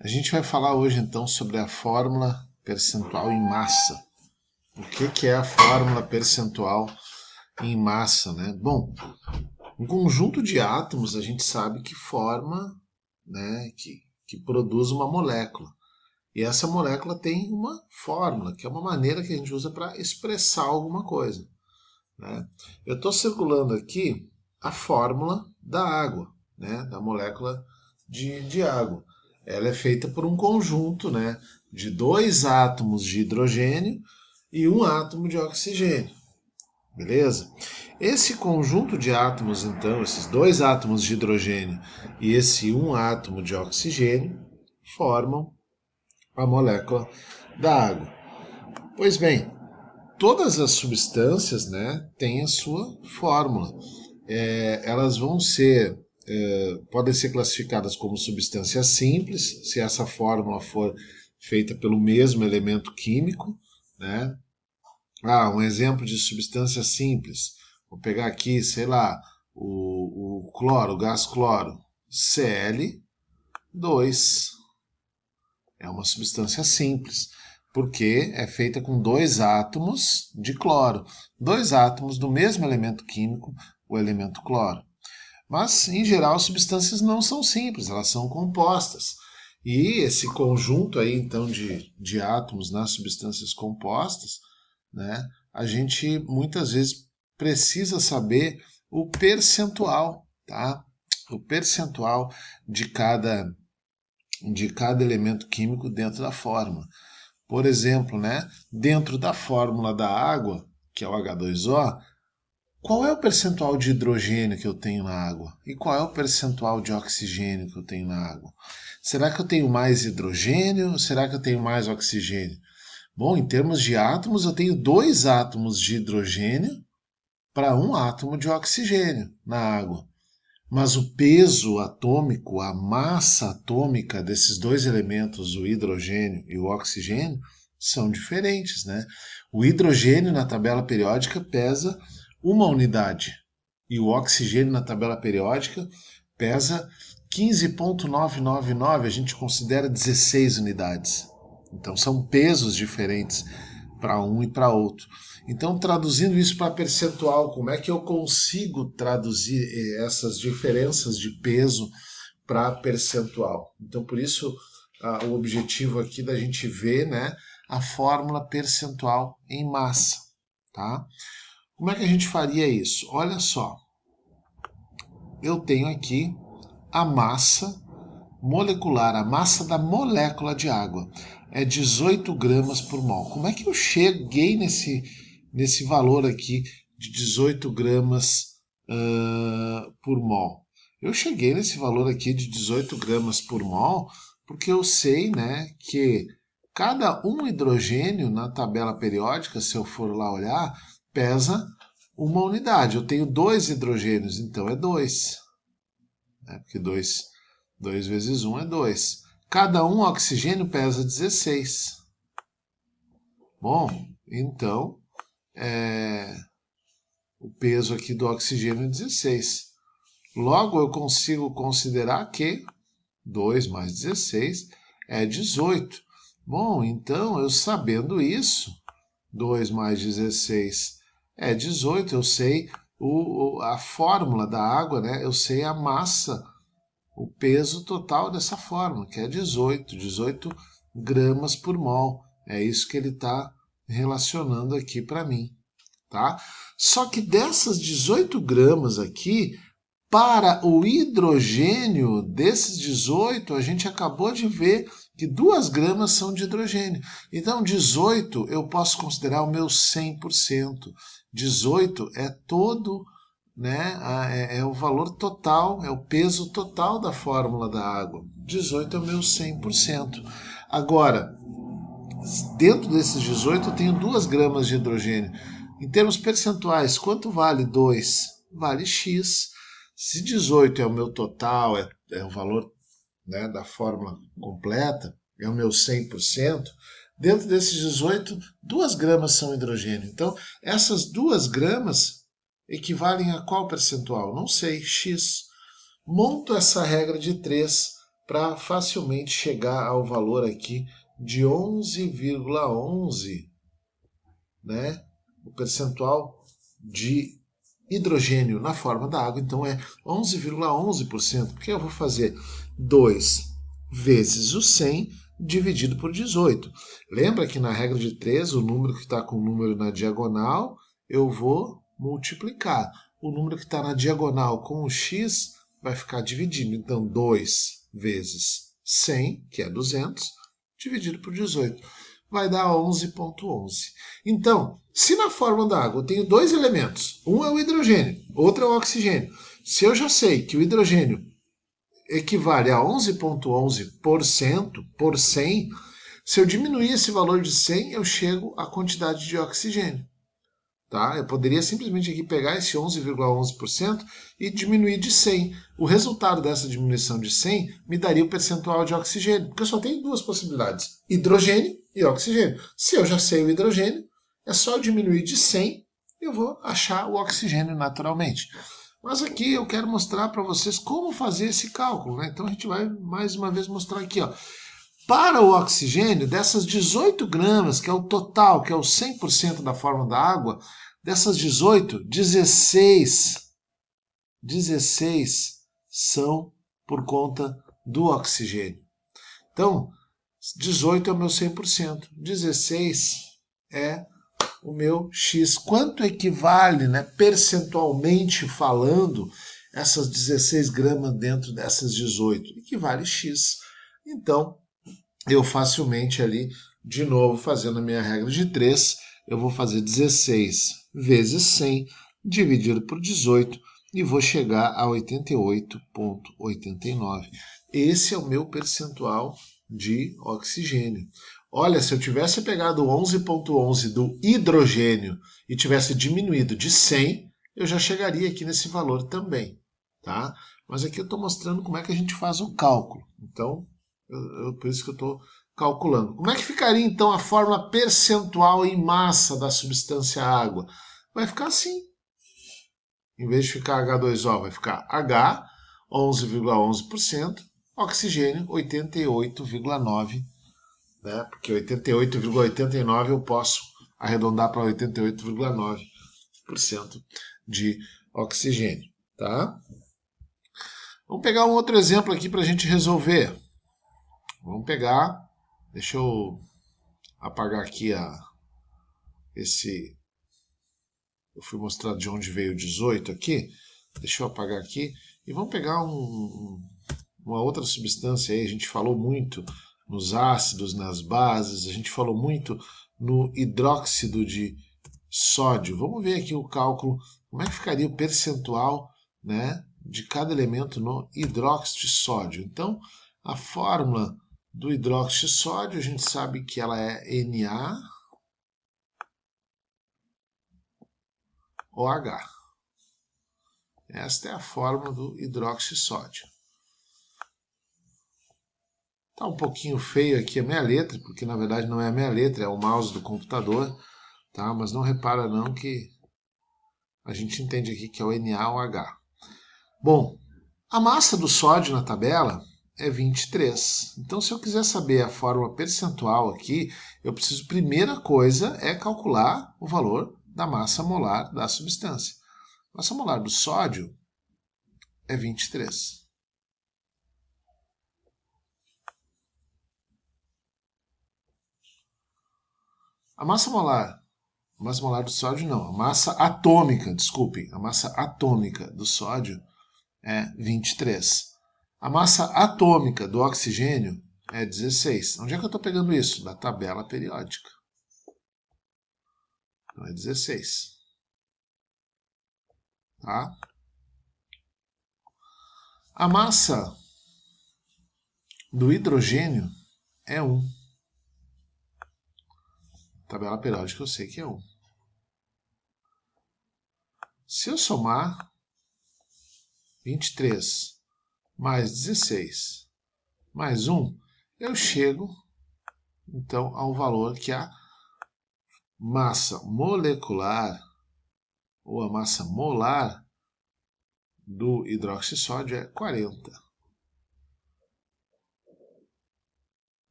A gente vai falar hoje então sobre a fórmula percentual em massa. O que é a fórmula percentual em massa, né? Bom, um conjunto de átomos a gente sabe que forma, né, que produz uma molécula. E essa molécula tem uma fórmula, que é uma maneira que a gente usa para expressar alguma coisa, né? Eu estou circulando aqui a fórmula da água, né, da molécula de água. Ela é feita por um conjunto, né, de dois átomos de hidrogênio e um átomo de oxigênio. Beleza? Esse conjunto de átomos, então, esses dois átomos de hidrogênio e esse um átomo de oxigênio, formam a molécula da água. Pois bem, todas as substâncias, né, têm a sua fórmula. Elas vão ser, podem ser classificadas como substâncias simples, se essa fórmula for feita pelo mesmo elemento químico, né? Um exemplo de substância simples. Vou pegar aqui, sei lá, o cloro, o gás cloro, Cl2. É uma substância simples, porque é feita com dois átomos de cloro, dois átomos do mesmo elemento químico, o elemento cloro. Mas, em geral, as substâncias não são simples, elas são compostas. E esse conjunto aí, então, de átomos nas substâncias compostas, né, a gente muitas vezes precisa saber o percentual, tá? O percentual de cada elemento químico dentro da fórmula. Por exemplo, né, dentro da fórmula da água, que é o H2O, qual é o percentual de hidrogênio que eu tenho na água? E qual é o percentual de oxigênio que eu tenho na água? Será que eu tenho mais hidrogênio ou será que eu tenho mais oxigênio? Bom, em termos de átomos, eu tenho dois átomos de hidrogênio para um átomo de oxigênio na água. Mas o peso atômico, a massa atômica desses dois elementos, o hidrogênio e o oxigênio, são diferentes, né? O hidrogênio na tabela periódica pesa uma unidade e o oxigênio na tabela periódica pesa 15,999, a gente considera 16 unidades. Então são pesos diferentes para um e para outro. Então, traduzindo isso para percentual, como é que eu consigo traduzir essas diferenças de peso para percentual? Então, por isso, o objetivo aqui da gente ver, né, a fórmula percentual em massa, tá? Como é que a gente faria isso? Olha só, eu tenho aqui a massa molecular, a massa da molécula de água é 18 gramas por mol. Como é que eu cheguei nesse valor aqui de 18 gramas por mol? Eu cheguei nesse valor aqui de 18 gramas por mol porque eu sei, né, que cada um hidrogênio na tabela periódica, se eu for lá olhar, pesa uma unidade. Eu tenho dois hidrogênios, então é 2, né, porque 2 vezes 1 é 2. Cada um oxigênio pesa 16. Bom, então o peso aqui do oxigênio é 16. Logo, eu consigo considerar que 2 mais 16 é 18. Bom, então, eu sabendo isso, 2 mais 16 é 18, eu sei a fórmula da água, né? Eu sei a massa, o peso total dessa fórmula, que é 18 gramas por mol. É isso que ele está relacionando aqui para mim, tá? Só que dessas 18 gramas aqui, para o hidrogênio desses 18, a gente acabou de ver que 2 gramas são de hidrogênio. Então, 18 eu posso considerar o meu 100%. 18 é todo, né, é o valor total, é o peso total da fórmula da água. 18 é o meu 100%. Agora, dentro desses 18 eu tenho 2 gramas de hidrogênio. Em termos percentuais, quanto vale 2? Vale X. Se 18 é o meu total, é o valor, né, da fórmula completa, é o meu 100%, dentro desses 18, 2 gramas são hidrogênio. Então, essas 2 gramas equivalem a qual percentual? Não sei, X. Monto essa regra de 3 para facilmente chegar ao valor aqui de 11,11, né? O percentual de hidrogênio na forma da água, então é 11,11%, porque eu vou fazer 2 vezes o 100 dividido por 18. Lembra que na regra de 3, o número que está com o número na diagonal, eu vou multiplicar. O número que está na diagonal com o x vai ficar dividindo. Então, 2 vezes 100, que é 200, dividido por 18. Vai dar 11,11. Então, se na fórmula da água eu tenho dois elementos, um é o hidrogênio, outro é o oxigênio. Se eu já sei que o hidrogênio equivale a 11,11% por 100, se eu diminuir esse valor de 100, eu chego à quantidade de oxigênio. Tá? Eu poderia simplesmente aqui pegar esse 11,11% e diminuir de 100. O resultado dessa diminuição de 100 me daria o percentual de oxigênio, porque eu só tenho duas possibilidades, hidrogênio e oxigênio. Se eu já sei o hidrogênio, é só diminuir de 100 e eu vou achar o oxigênio naturalmente. Mas aqui eu quero mostrar para vocês como fazer esse cálculo, né? Então a gente vai mais uma vez mostrar aqui, ó. Para o oxigênio, dessas 18 gramas, que é o total, que é o 100% da fórmula da água, dessas 18, 16 são por conta do oxigênio. Então, 18 é o meu 100%, 16 é o meu X. Quanto equivale, né, percentualmente falando, essas 16 gramas dentro dessas 18? Equivale X. Então, eu facilmente ali, de novo, fazendo a minha regra de 3, eu vou fazer 16 vezes 100 dividido por 18 e vou chegar a 88,89. Esse é o meu percentual de oxigênio. Olha, se eu tivesse pegado 11,11 do hidrogênio e tivesse diminuído de 100, eu já chegaria aqui nesse valor também, tá? Mas aqui eu estou mostrando como é que a gente faz o cálculo. Então, por isso que eu estou calculando. Como é que ficaria então a fórmula percentual em massa da substância água? Vai ficar assim. Em vez de ficar H2O, vai ficar H, 11,11%, oxigênio, 88,9%, né? Porque 88,89% eu posso arredondar para 88,9% de oxigênio, tá? Vamos pegar um outro exemplo aqui para a gente resolver. Vamos pegar, deixa eu apagar aqui esse. Eu fui mostrar de onde veio o 18 aqui. Deixa eu apagar aqui. E vamos pegar uma outra substância aí. A gente falou muito nos ácidos, nas bases, a gente falou muito no hidróxido de sódio. Vamos ver aqui o cálculo, como é que ficaria o percentual, né, de cada elemento no hidróxido de sódio. Então, a fórmula do hidróxido de sódio, a gente sabe que ela é NaOH. Esta é a fórmula do hidróxido de sódio. Está um pouquinho feio aqui a minha letra, porque na verdade não é a minha letra, é o mouse do computador, tá? Mas não repara não que a gente entende aqui que é o NaOH. Bom, a massa do sódio na tabela é 23. Então, se eu quiser saber a fórmula percentual aqui, eu preciso, primeira coisa, é calcular o valor da massa molar da substância. A massa molar do sódio é 23. A massa molar do sódio não, a massa atômica, desculpem, a massa atômica do sódio é 23. A massa atômica do oxigênio é 16. Onde é que eu estou pegando isso? Da tabela periódica. Então é 16. Tá? A massa do hidrogênio é 1. Tabela periódica eu sei que é 1. Se eu somar 23 mais 16 mais 1, eu chego então ao valor que a massa molecular ou a massa molar do hidróxido de sódio é 40.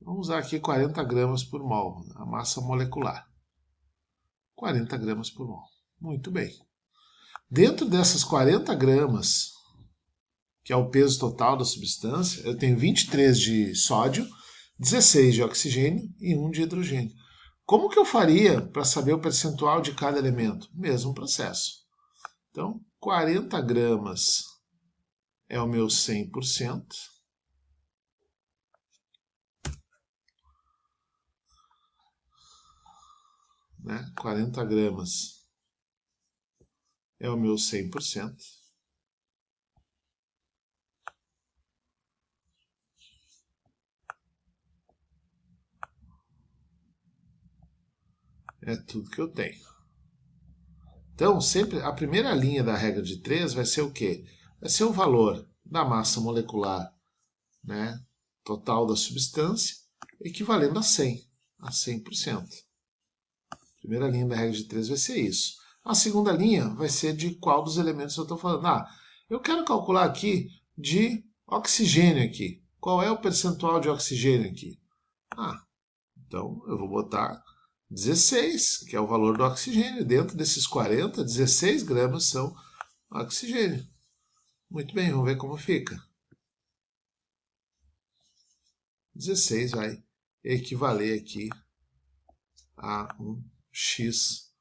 Vamos usar aqui 40 gramas por mol, a massa molecular. 40 gramas por mol. Muito bem. Dentro dessas 40 gramas, que é o peso total da substância, eu tenho 23 de sódio, 16 de oxigênio e 1 de hidrogênio. Como que eu faria para saber o percentual de cada elemento? Mesmo processo. Então, 40 gramas é o meu 100%. Né? 40 gramas é o meu 100%. É tudo que eu tenho. Então, sempre a primeira linha da regra de 3 vai ser o quê? Vai ser o valor da massa molecular, né, total da substância, equivalendo a 100, a 100%. A primeira linha da regra de 3 vai ser isso. A segunda linha vai ser de qual dos elementos eu estou falando. Eu quero calcular aqui de oxigênio aqui. Qual é o percentual de oxigênio aqui? Então eu vou botar 16, que é o valor do oxigênio. Dentro desses 40, 16 gramas são oxigênio. Muito bem, vamos ver como fica. 16 vai equivaler aqui a um X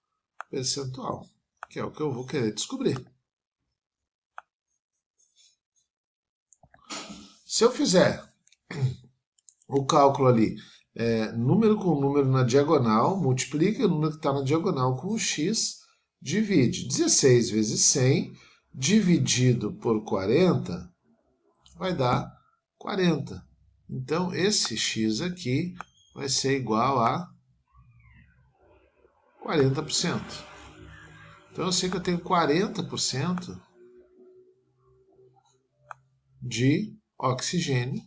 percentual, que é o que eu vou querer descobrir. Se eu fizer o cálculo ali, número com número na diagonal, multiplica o número que está na diagonal com o X, divide 16 vezes 100, dividido por 40, vai dar 40. Então, esse X aqui vai ser igual a 40%. Então, eu sei que eu tenho 40% de oxigênio.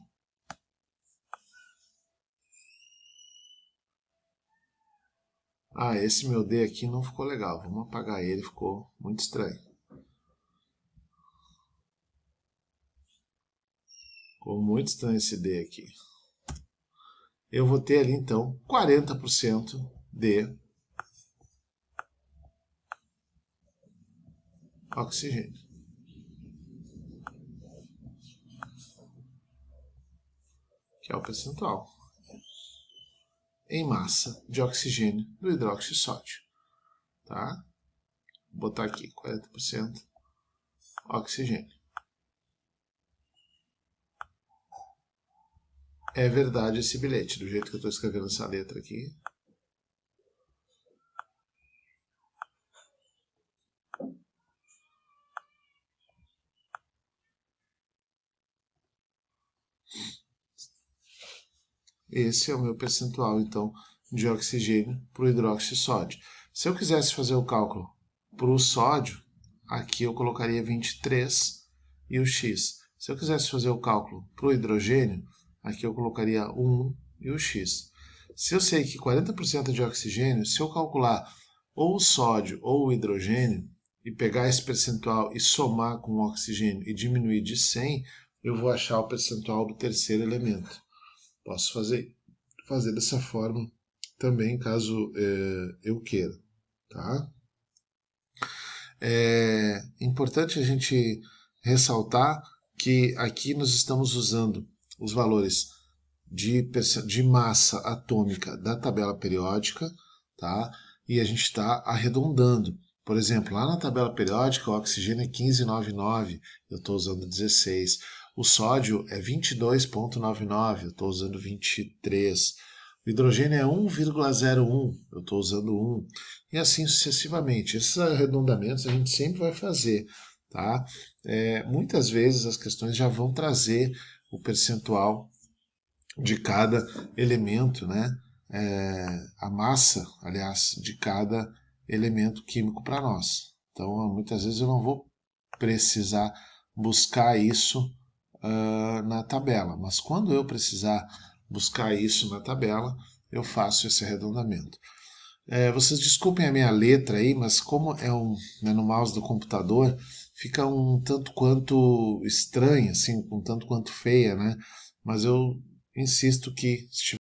Esse meu D aqui não ficou legal. Vamos apagar ele, ficou muito estranho. Ficou muito estranho esse D aqui. Eu vou ter ali, então, 40% de oxigênio. Que é o percentual em massa de oxigênio do hidróxido de sódio. Tá? Vou botar aqui 40% oxigênio. É verdade esse bilhete, do jeito que eu estou escrevendo essa letra aqui. Esse é o meu percentual, então, de oxigênio para o hidróxido de sódio. Se eu quisesse fazer o cálculo para o sódio, aqui eu colocaria 23 e o X. Se eu quisesse fazer o cálculo para o hidrogênio, aqui eu colocaria 1 e o X. Se eu sei que 40% de oxigênio, se eu calcular ou o sódio ou o hidrogênio, e pegar esse percentual e somar com o oxigênio e diminuir de 100, eu vou achar o percentual do terceiro elemento. Posso fazer dessa forma também, caso eu queira. Tá? É importante a gente ressaltar que aqui nós estamos usando os valores de massa atômica da tabela periódica, tá? E a gente está arredondando. Por exemplo, lá na tabela periódica o oxigênio é 15,99, eu estou usando 16. O sódio é 22,99, eu estou usando 23. O hidrogênio é 1,01, eu estou usando 1. E assim sucessivamente. Esses arredondamentos a gente sempre vai fazer. Tá? Muitas vezes as questões já vão trazer o percentual de cada elemento, né? A massa, aliás, de cada elemento químico para nós. Então, muitas vezes eu não vou precisar buscar isso na tabela, mas quando eu precisar buscar isso na tabela, eu faço esse arredondamento. Vocês desculpem a minha letra aí, mas como é no mouse do computador, fica um tanto quanto estranha, assim, um tanto quanto feia, né? Mas eu insisto que se